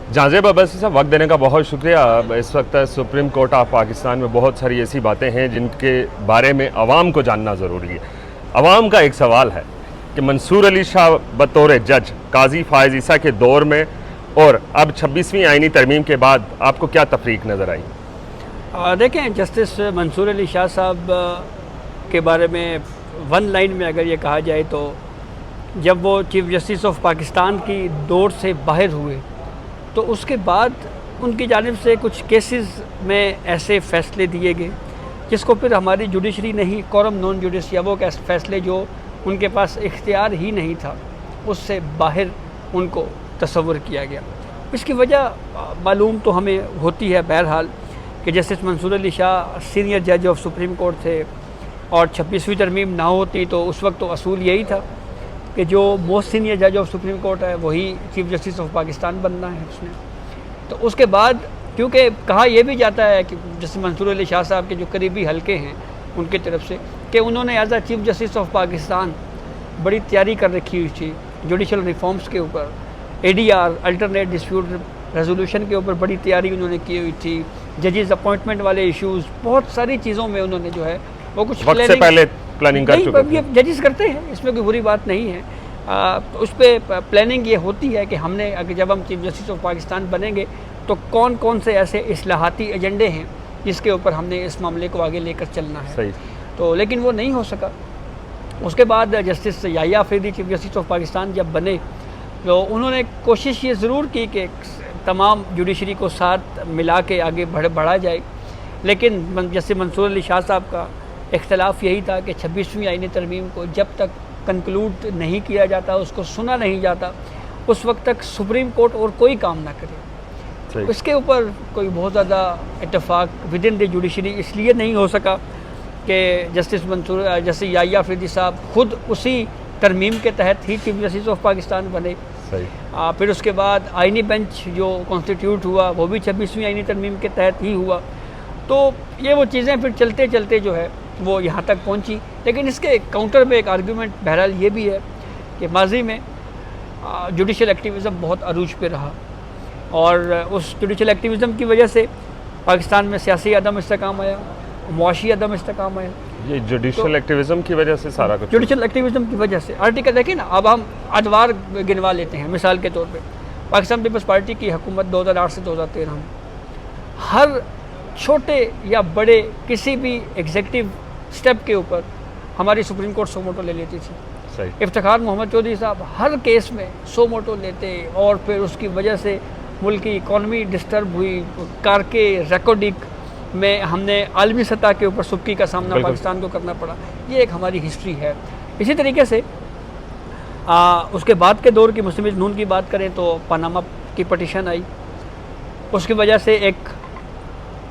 जाज़ेब अब्बासी साहब, वक्त देने का बहुत शुक्रिया। इस वक्त सुप्रीम कोर्ट ऑफ पाकिस्तान में बहुत सारी ऐसी बातें हैं जिनके बारे में अवाम को जानना ज़रूरी है। अवाम का एक सवाल है कि मंसूर अली शाह बतौर जज काजी फ़ायज़ ईसा के दौर में और अब 26वीं आइनी तरमीम के बाद आपको क्या तफरीक नज़र आई? देखें, जस्टिस मंसूर अली शाह साहब के बारे में वन लाइन में अगर ये कहा जाए तो जब वो चीफ़ जस्टिस ऑफ पाकिस्तान की दौर से बाहर हुए तो उसके बाद उनकी जानिब से कुछ केसेस में ऐसे फ़ैसले दिए गए जिसको फिर हमारी जुडिशरी नहीं, कोरम नॉन जुडिशिया, वो फ़ैसले जो उनके पास इख्तियार ही नहीं था उससे बाहर उनको तस्वुर किया गया। इसकी वजह मालूम तो हमें होती है बहरहाल कि जस्टिस मंसूर अली शाह सीनियर जज ऑफ सुप्रीम कोर्ट थे और 26वीं तरमीम ना होती तो उस वक्त तो असूल यही था कि जो मोस्ट सीनियर जज ऑफ सुप्रीम कोर्ट है वही चीफ़ जस्टिस ऑफ पाकिस्तान बनना है उसने। तो उसके बाद क्योंकि कहा यह भी जाता है कि जस्टिस मंसूर अली शाह साहब के जो करीबी हलके हैं उनकी तरफ से कि उन्होंने as a chief justice of Pakistan बड़ी तैयारी कर रखी हुई थी जुडिशल रिफॉर्म्स के ऊपर, ADR अल्टरनेट डिस्प्यूट रेजोल्यूशन के ऊपर बड़ी तैयारी उन्होंने की हुई थी, जजेस अपॉइंटमेंट वाले इश्यूज़, बहुत सारी चीज़ों में उन्होंने जो है वो कुछ वक्त से पहले प्लानिंग कर चुके थे। ये जजेस करते हैं, इसमें कोई बुरी बात नहीं है। उस पर प्लानिंग ये होती है कि हमने अगर जब हम चीफ जस्टिस ऑफ पाकिस्तान बनेंगे तो कौन कौन से ऐसे इस्लाहाती एजेंडे हैं जिसके ऊपर हमने इस मामले को आगे लेकर चलना है। सही। तो लेकिन वो नहीं हो सका। उसके बाद justice Yahya Afridi chief justice of Pakistan जब बने तो उन्होंने कोशिश ये ज़रूर की कि तमाम जुडिशरी को साथ मिला के आगे बढ़ा जाए, लेकिन जैसे मंसूर अली शाह साहब का इख्तलाफ यही था कि 26वीं आईनी तरमीम को जब तक कंक्लूड नहीं किया जाता, उसको सुना नहीं जाता, उस वक्त तक सुप्रीम कोर्ट और कोई काम ना करे। इसके ऊपर कोई बहुत ज़्यादा इत्तेफाक विद इन द जुडिशरी इसलिए नहीं हो सका कि जस्टिस याह्या अफरीदी साहब खुद उसी तरमीम के तहत ही चीफ जस्टिस ऑफ पाकिस्तान बने। फिर उसके बाद आईनी बेंच जो कॉन्स्टिट्यूट हुआ वो भी 26वीं आईनी तरमीम के तहत ही हुआ। तो ये वो चीज़ें फिर चलते चलते जो है वो यहाँ तक पहुँची। लेकिन इसके काउंटर में एक आर्गूमेंट बहरहाल ये भी है कि माजी में जुडिशल एक्टिविज़म बहुत अरूज पे रहा और उस जुडिशल एक्टिविज़म की वजह से पाकिस्तान में सियासी अदम इस्तेकाम आया, मुआशी अदम इस्तेकाम आया। ये जुडिशल एक्टिविज़म की वजह से सारा कुछ, जुडिशल एक्टिविज़म की वजह से आर्टिकल देखिए ना, अब हम अदवार गिनवा लेते हैं। मिसाल के तौर पे पाकिस्तान पीपल्स पार्टी की हुकूमत 2008 से 2013 में हर छोटे या बड़े किसी भी एग्जीक्यूटिव स्टेप के ऊपर हमारी सुप्रीम कोर्ट सो मोटो ले लेती थी। इफ्तिखार मोहम्मद चौधरी साहब हर केस में सो मोटो लेते और फिर उसकी वजह से मुल्क की इकॉनमी डिस्टर्ब हुई, कारके रिकॉर्डिक में हमने आलमी सतह के ऊपर सुबकी का सामना पाकिस्तान को करना पड़ा। ये एक हमारी हिस्ट्री है। इसी तरीके से उसके बाद के दौर की मुस्लिम लीग नून की बात करें तो पनामा की पटिशन आई, उसकी वजह से एक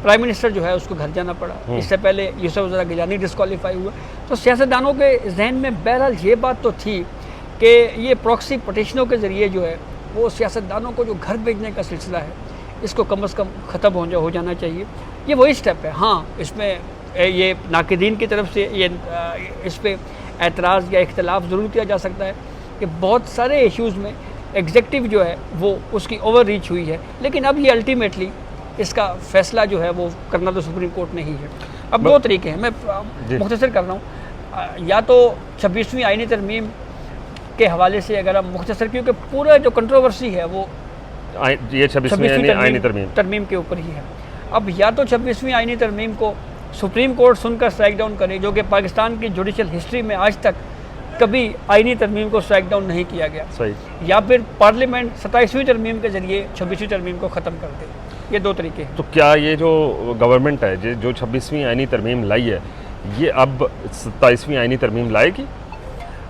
प्राइम मिनिस्टर जो है उसको घर जाना पड़ा। इससे पहले यूसुफ ज़रा गिलानी डिस्क्वालीफाई हुआ। तो सियासतदानों के जहन में बहरहाल ये बात तो थी कि ये प्रॉक्सी पटिशनों के ज़रिए जो है वो सियासतदानों को जो घर भेजने का सिलसिला है इसको कम अज़ कम ख़त्म हो जाना चाहिए। ये वही स्टेप है। हाँ, इसमें ये नाक़िदीन की तरफ से ये इस पर एतराज़ या इख्तलाफ ज़रूर किया जा सकता है कि बहुत सारे इश्यूज़ में एग्जेक्टिव जो है वो उसकी ओवर रीच हुई है, लेकिन अब ये अल्टीमेटली इसका फ़ैसला जो है वो करना तो सुप्रीम कोर्ट ने ही है। अब दो तरीके हैं, मैं मुख्तसर कर रहा हूँ। या तो 26वीं आईनी तरमीम के हवाले से अगर हम मुख्तसर, क्योंकि पूरा जो कंट्रोवर्सी है वो ये 26वीं आईनी तरमीम के ऊपर ही है। अब या तो 26वीं आईनी तरमीम को सुप्रीम कोर्ट सुनकर स्ट्राइक डाउन करे, जो कि पाकिस्तान की जुडिशल हिस्ट्री में आज तक कभी आईनी तरमीम को स्ट्राइक डाउन नहीं किया गया, सही, या फिर पार्लियामेंट 27वीं तरमीम के ज़रिए 26वीं तरमीम को ख़त्म कर दे। ये दो तरीके हैं। तो क्या ये जो गवर्नमेंट है जो 26वीं आईनी तरमीम लाई है ये अब 27वीं आईनी तरमीम लाएगी?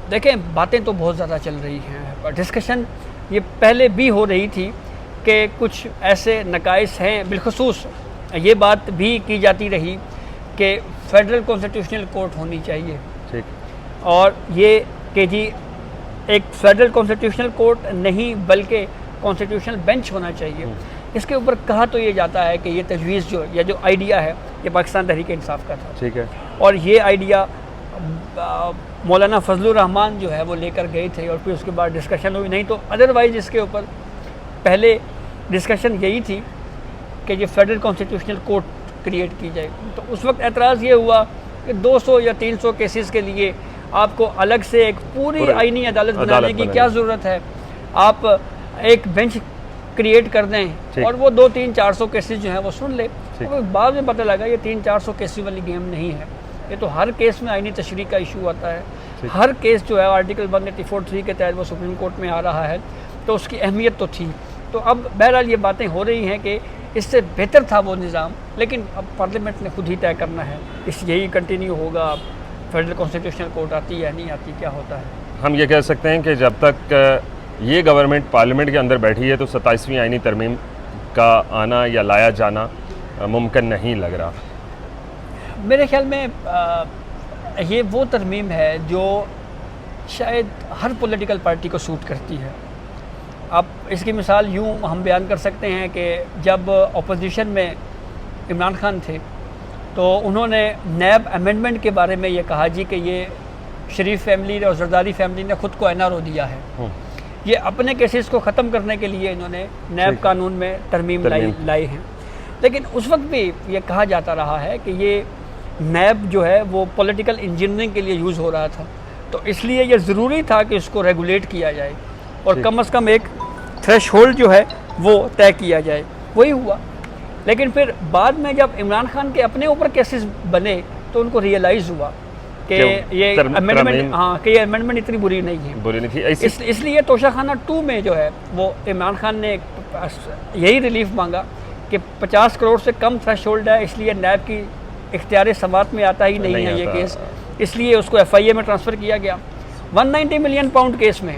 देखें, बातें तो बहुत ज़्यादा चल रही हैं, डिस्कशन ये पहले भी हो रही थी कि कुछ ऐसे नकाइस हैं। बिलखुसूस ये बात भी की जाती रही कि फेडरल कॉन्स्टिट्यूशनल कोर्ट होनी चाहिए। ठीक। और ये कि जी एक फेडरल कॉन्स्टिट्यूशनल कोर्ट नहीं बल्कि कॉन्स्टिट्यूशनल बेंच होना चाहिए। इसके ऊपर कहा तो ये जाता है कि ये तजवीज़ जो या जो आइडिया है ये पाकिस्तान तहरीक इंसाफ का था। ठीक है। और ये आइडिया मौलाना फजलुर रहमान जो है वो लेकर गए थे और फिर उसके बाद डिस्कशन हुई। नहीं तो अदरवाइज़ इसके ऊपर पहले डिस्कशन यही थी कि ये फेडरल कॉन्स्टिट्यूशनल कोर्ट क्रिएट की जाए। तो उस वक्त एतराज़ ये हुआ कि 200 या 300 केसेस के लिए आपको अलग से एक पूरी आईनी अदालत बनाने की क्या ज़रूरत है। आप एक बेंच क्रिएट कर दें और वो 200-300-400 केसेस जो हैं वो सुन ले। तो बाद में पता लगा ये 300-400 केसेस वाली गेम नहीं है। ये तो हर केस में आईनी तशरीह का इशू आता है। हर केस जो है आर्टिकल 184(3) के तहत वो सुप्रीम कोर्ट में आ रहा है, तो उसकी अहमियत तो थी। तो अब बहरहाल ये बातें हो रही हैं कि इससे बेहतर था वो निज़ाम, लेकिन अब पार्लियामेंट ने खुद ही तय करना है इस यही कंटिन्यू होगा, फेडरल कॉन्स्टिट्यूशनल कोर्ट आती है नहीं आती, क्या होता है। हम ये कह सकते हैं कि जब तक ये गवर्नमेंट पार्लियामेंट के अंदर बैठी है तो 27वीं आईनी तरमीम का आना या लाया जाना मुमकिन नहीं लग रहा। मेरे ख्याल में ये वो तरमीम है जो शायद हर पॉलिटिकल पार्टी को सूट करती है। अब इसकी मिसाल यूँ हम बयान कर सकते हैं कि जब अपोजिशन में इमरान खान थे तो उन्होंने नैब अमेंडमेंट के बारे में ये कहा जी कि ये शरीफ फैमिली और जरदारी फैमिली ने ख़ुद को एनआरओ दिया है। ये अपने केसेस को ख़त्म करने के लिए इन्होंने नैब कानून में तरमीम लाई है। लेकिन उस वक्त भी ये कहा जाता रहा है कि ये नैब जो है वो पॉलिटिकल इंजीनियरिंग के लिए यूज़ हो रहा था, तो इसलिए ये ज़रूरी था कि इसको रेगुलेट किया जाए और कम से कम एक थ्रेशहोल्ड जो है वो तय किया जाए। वही हुआ। लेकिन फिर बाद में जब इमरान खान के अपने ऊपर केसेस बने तो उनको रियलाइज़ हुआ कि ये अमेंडमेंट, हाँ, कि ये अमेंडमेंट इतनी बुरी नहीं है। इसलिए तोशाखाना 2 में जो है वो इमरान खान ने यही रिलीफ मांगा कि 50 करोड़ से कम थ्रेशहोल्ड है, इसलिए नैब की इख्तियार समात में आता ही नहीं है ये केस, इसलिए उसको FIA में ट्रांसफ़र किया गया। 190 मिलियन पाउंड केस में,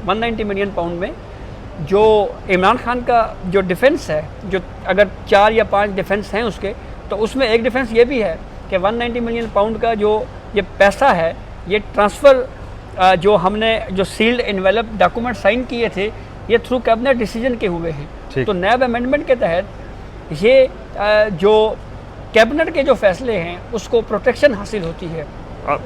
190 मिलियन पाउंड में जो इमरान खान का जो डिफेंस है, जो अगर 4 या 5 डिफेंस हैं उसके, तो उसमें एक डिफेंस ये भी है कि 190 मिलियन पाउंड का जो ये पैसा है, ये ट्रांसफ़र जो हमने जो सील्ड इन्वेलप डॉक्यूमेंट साइन किए थे, ये थ्रू कैबिनेट डिसीजन के हुए हैं। तो नैब अमेंडमेंट के तहत ये जो कैबिनेट के जो फैसले हैं उसको प्रोटेक्शन हासिल होती है।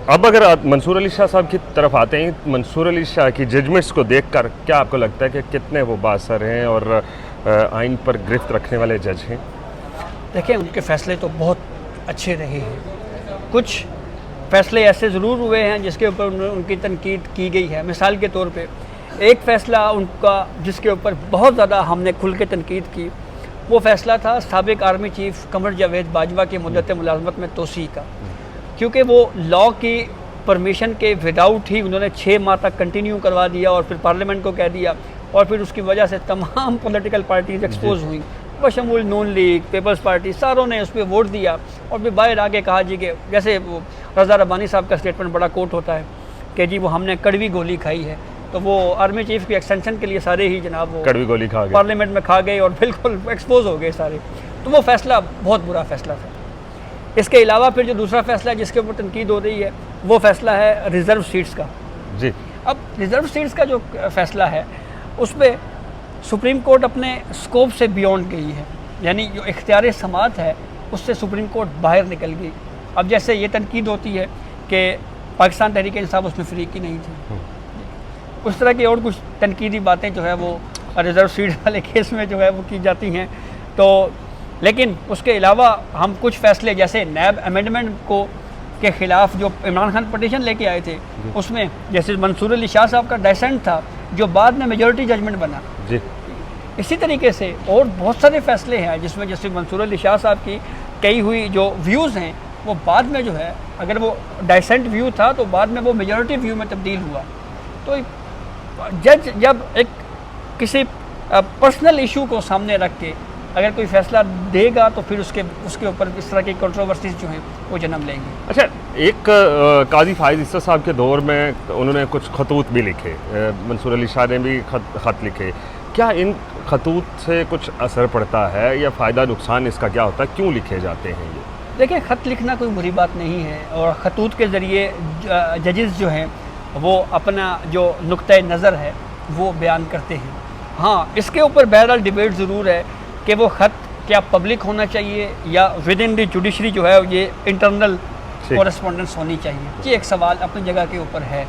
अब अगर आप मंसूर अली शाह साहब की तरफ आते हैं, मंसूर अली शाह की जजमेंट्स को देखकर क्या आपको लगता है कि कितने वो बासर हैं और आइन पर गिरफ्त रखने वाले जज हैं? देखिए, उनके फ़ैसले तो बहुत अच्छे रहे हैं। कुछ फ़ैसले ऐसे ज़रूर हुए हैं जिसके ऊपर उनकी तनकीद की गई है। मिसाल के तौर पे एक फ़ैसला उनका जिसके ऊपर बहुत ज़्यादा हमने खुल के तनकीद की, वो फ़ैसला था साबिक़ आर्मी चीफ़ कमर जावेद बाजवा की मुद्दत मुलाज़मत में तोसी का, क्योंकि वो लॉ की परमिशन के विदाउट ही उन्होंने 6 माह तक कंटिन्यू करवा दिया और फिर पार्लियामेंट को कह दिया, और फिर उसकी वजह से तमाम पॉलिटिकल पार्टीज़ एक्सपोज हुई, बशमूल नून लीग, पीपल्स पार्टी, सारों ने उस पर वोट दिया और फिर बाहर आके कहा जी कि जैसे वो रज़ा रब्बानी साहब का स्टेटमेंट बड़ा कोट होता है कि जी वो हमने कड़वी गोली खाई है, तो वो आर्मी चीफ़ की एक्सटेंशन के लिए सारे ही जनाब वो कड़वी गोली खा गए, पार्लियामेंट में खा गए और बिल्कुल एक्सपोज हो गए सारे। तो वो फ़ैसला बहुत बुरा फ़ैसला था। इसके अलावा फिर जो दूसरा फ़ैसला जिसके ऊपर तनकीद हो रही है वो फ़ैसला है रिज़र्व सीट्स का। जी, अब रिज़र्व सीट्स का जो फ़ैसला है उसमें सुप्रीम कोर्ट अपने स्कोप से बियॉन्ड गई है, यानी जो इख्तियार समात है उससे सुप्रीम कोर्ट बाहर निकल गई। अब जैसे ये तनकीद होती है कि पाकिस्तान तहरीक इंसाफ उसमें फ्री की नहीं थी, उस तरह की और कुछ तनकीदी बातें जो है वो रिज़र्व सीट वाले केस में जो है वो की जाती हैं। तो लेकिन उसके अलावा हम कुछ फ़ैसले जैसे नैब अमेंडमेंट को के ख़िलाफ़ जो इमरान खान पटिशन लेके आए थे, उसमें जैसे मंसूर अली शाह साहब का डाइसेंट था जो बाद में मेजॉरिटी जजमेंट बना जी। इसी तरीके से और बहुत सारे फ़ैसले हैं जिसमें जैसे मंसूर अली शाह साहब की कई हुई जो व्यूज़ हैं वो बाद में जो है, अगर वो डाइसेंट व्यू था तो बाद में वो मेजॉरिटी व्यू में तब्दील हुआ। तो जज जब एक किसी पर्सनल इशू को सामने रख के अगर कोई फ़ैसला देगा तो फिर उसके ऊपर इस तरह की कंट्रोवर्सीज जो हैं वो जन्म लेंगी। अच्छा, एक काजी फाइज इस्सा साहब के दौर में उन्होंने कुछ खतूत भी लिखे, मंसूर अली शाह ने भी ख़त लिखे। क्या इन खतूत से कुछ असर पड़ता है या फ़ायदा नुकसान इसका क्या होता है, क्यों लिखे जाते हैं ये? देखिए, ख़त लिखना कोई बुरी बात नहीं है और खतूत के ज़रिए जजेस जो हैं वो अपना जो नुक्ता नज़र है वो बयान करते हैं। हाँ, इसके ऊपर बहरहाल डिबेट ज़रूर है कि वो ख़त क्या पब्लिक होना चाहिए या विद इन द जुडिशरी जो है ये इंटरनल कॉरेस्पॉन्डेंस होनी चाहिए। ये एक सवाल अपनी जगह के ऊपर है,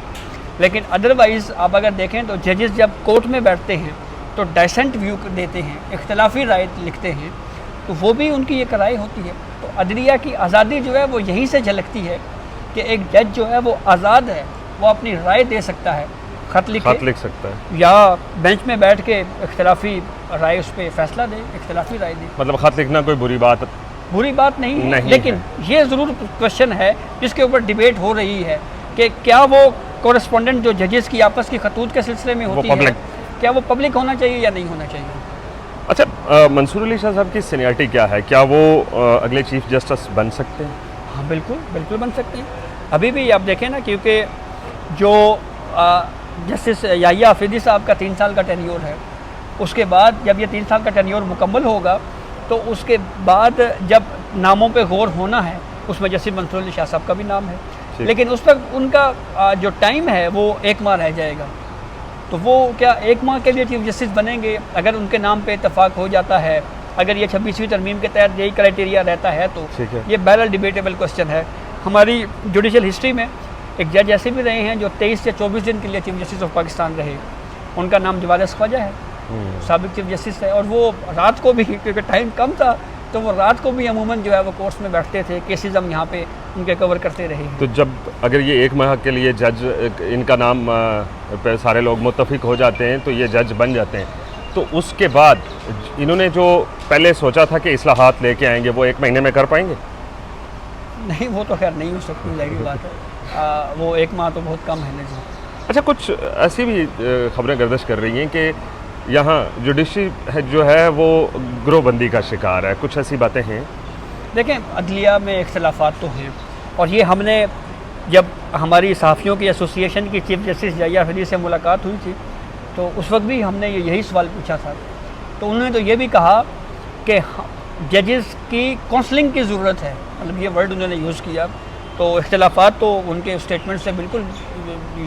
लेकिन अदरवाइज़ आप अगर देखें तो जजेस जब कोर्ट में बैठते हैं तो डाइसेंट व्यू देते हैं, इख्तलाफी राय लिखते हैं, तो वो भी उनकी एक राय होती है। तो अदलिया की आज़ादी जो है वो यहीं से झलकती है कि एक जज जो है वो आज़ाद है, वो अपनी राय दे सकता है, ख़त लिख सकता है या बेंच में बैठ के इख्तलाफी राय उस पर फैसला दे, इख्तलाफी राय दे। मतलब ख़त लिखना कोई बुरी बात नहीं है, नहीं लेकिन ये ज़रूर क्वेश्चन है जिसके ऊपर डिबेट हो रही है कि क्या वो कॉरेस्पॉन्डेंट जो जजेस की आपस की खतूत के सिलसिले में होती है, क्या वो पब्लिक होना चाहिए या नहीं होना चाहिए। अच्छा, मंसूर अली शाह साहब की सीनियरिटी क्या है, क्या वो अगले चीफ जस्टिस बन सकते हैं? हाँ बिल्कुल बन सकते हैं। अभी भी आप देखें ना, क्योंकि जो जस्टिस याहिया अफरीदी साहब का 3 साल का टेन्योर है, उसके बाद जब ये 3 साल का टेन्योर मुकम्मल होगा तो उसके बाद जब नामों पे गौर होना है उसमें जस्टिस मंसूर अली शाह साहब का भी नाम है, लेकिन उस पर उनका जो टाइम है वो 1 माह रह जाएगा। तो वो क्या 1 माह के लिए चीफ जस्टिस बनेंगे? अगर उनके नाम पे इत्तेफाक हो जाता है, अगर ये 26वीं तरमीम के तहत यही क्राइटेरिया रहता है, तो ये बहरहाल डिबेटेबल क्वेश्चन है। हमारी जुडिशल हिस्ट्री में एक जज ऐसे भी रहे हैं जो 23 या 24 दिन के लिए चीफ जस्टिस ऑफ पाकिस्तान रहे, उनका नाम जवाद ख्वाजा है, साबिक चीफ जस्टिस है, और वो रात को भी, क्योंकि टाइम कम था, तो वो रात को भी अमूमन जो है वो कोर्ट्स में बैठते थे, केसेस हम यहाँ पे उनके कवर करते रहे हैं। तो जब अगर ये 1 माह के लिए जज इनका नाम पे सारे लोग मुत्तफिक हो जाते हैं तो ये जज बन जाते हैं, तो उसके बाद इन्होंने जो पहले सोचा था कि इस्लाहात लेके आएंगे वो 1 महीने में कर पाएंगे? नहीं, वो तो खैर नहीं हो सकती, जाहिर बात है। वो 1 माह तो बहुत कम है ना जी। अच्छा, कुछ ऐसी भी खबरें गर्दिश कर रही हैं कि यहाँ जुडिशरी जो है वो गिरोहबंदी का शिकार है, कुछ ऐसी बातें हैं? देखें, अदलिया में इख्तलाफात तो हैं, और ये हमने जब हमारी सहाफ़ियों की एसोसिएशन की चीफ जस्टिस याहिया अफरीदी से मुलाकात हुई थी तो उस वक्त भी हमने यही सवाल पूछा था। तो उन्होंने तो ये भी कहा कि जजेस की काउंसलिंग की ज़रूरत है, मतलब ये वर्ड उन्होंने यूज़ किया। तो इख्तलाफात तो उनके स्टेटमेंट से बिल्कुल,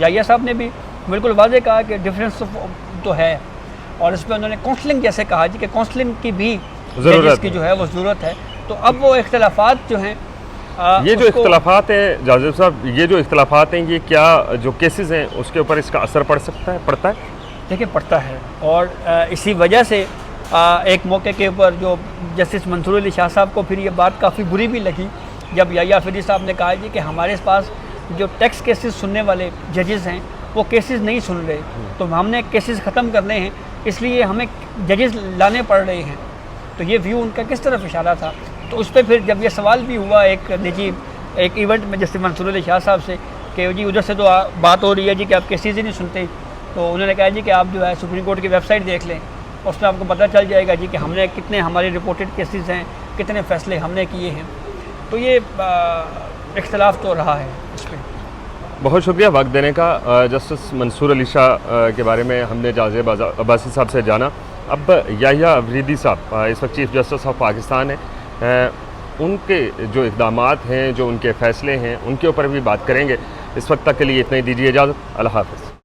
याहिया साहब ने भी बिल्कुल वाज़ेह कहा कि डिफरेंस तो है, और इस पर उन्होंने काउंसलिंग जैसे कहा जी कि काउंसलिंग की भी जजेस की जो है वो ज़रूरत है। तो अब वो इख्तलाफात जो हैं, ये जो इख्तलाफात हैं जाज़िब साहब, ये जो इख्तलाफात हैं, ये क्या जो केसेस हैं उसके ऊपर इसका असर पड़ता है? देखिए, पड़ता है, और इसी वजह से एक मौके के ऊपर जो जस्टिस मंसूर अली शाह साहब को फिर ये बात काफ़ी बुरी भी लगी जब याहिया अफरीदी साहब ने कहा जी कि हमारे पास जो टैक्स केसेस सुनने वाले जजेस हैं वो केसेस नहीं सुन रहे, तो हमने केसेस ख़त्म करने हैं, इसलिए हमें जजेस लाने पड़ रहे हैं। तो ये व्यू उनका किस तरफ इशारा था? तो उस पर फिर जब ये सवाल भी हुआ एक निजी एक इवेंट में जस्टिस मंसूर अली शाह साहब से कि जी उधर से तो बात हो रही है जी कि आप केसेस ही नहीं सुनते, तो उन्होंने कहा जी कि आप जो है सुप्रीम कोर्ट की वेबसाइट देख लें, उसमें आपको पता चल जाएगा जी कि हमने कितने हमारे रिपोर्टेड केसेस हैं, कितने फ़ैसले हमने किए हैं। तो ये इख्तलाफ तो रहा है इस पर। बहुत शुक्रिया वक्त देने का। जस्टिस मंसूर अली शाह के बारे में हमने जाज़िब अब्बासी साहब से जाना। अब याहिया अफरीदी साहब इस वक्त चीफ जस्टिस ऑफ पाकिस्तान हैं, उनके जो इक़दामात हैं, जो उनके फ़ैसले हैं, उनके ऊपर भी बात करेंगे। इस वक्त तक के लिए इतना ही दीजिए इजाज़त। अल्लाह हाफ़िज़।